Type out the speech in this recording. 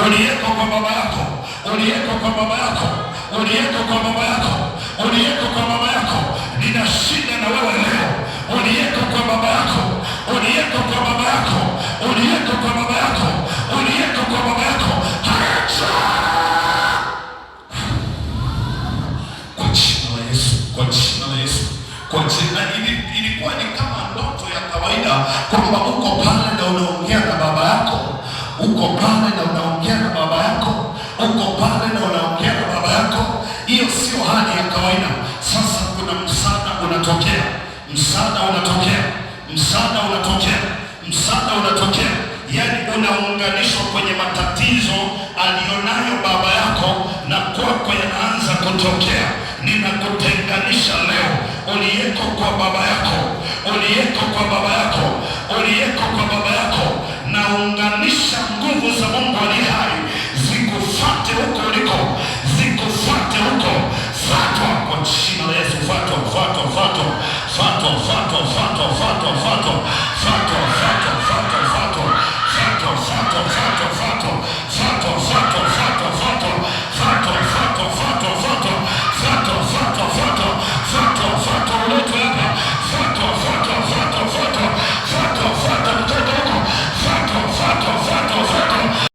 uliyeko kwa baba yako, uliyeko kwa baba yako, uliyeko kwa baba yako, uliyeko kwa baba yako, nina shida na wewe leo. Uliyeko kwa baba yako, uliyeko kwa baba yako, uliyeko kwa baba yako, uliyeko kwa baba yako, acha kwa jina la Yesu, kwa jina la Yesu, kwa jina. Ilikuwa ni kama ndoto ya kawaida kwamba uko pale na unaongea na baba yako, uko pale na unaongea na baba yako, uko pale na unaongea na baba yako. Hiyo sio hali ya kawaida. Sasa kuna msaada unatokea, msaada unatokea, msaada unatokea, msaada unatokea. Yani unaunganishwa kwenye matatizo alionayo baba yako na kwako yanaanza kutokea. Ninakutenganisha leo, uliyeko kwa baba yako, uliyeko kwa baba yako, uliyeko kwa baba yako, naunganisha nguvu za Mungu aliye hai zikufuate huko uliko, zikufuate huko. Fatwa kwa jina la Yesu, fatwa, fatwa, fatwa, fatwa, fatwa, fatwa, fatwa, fatwa, fatwa.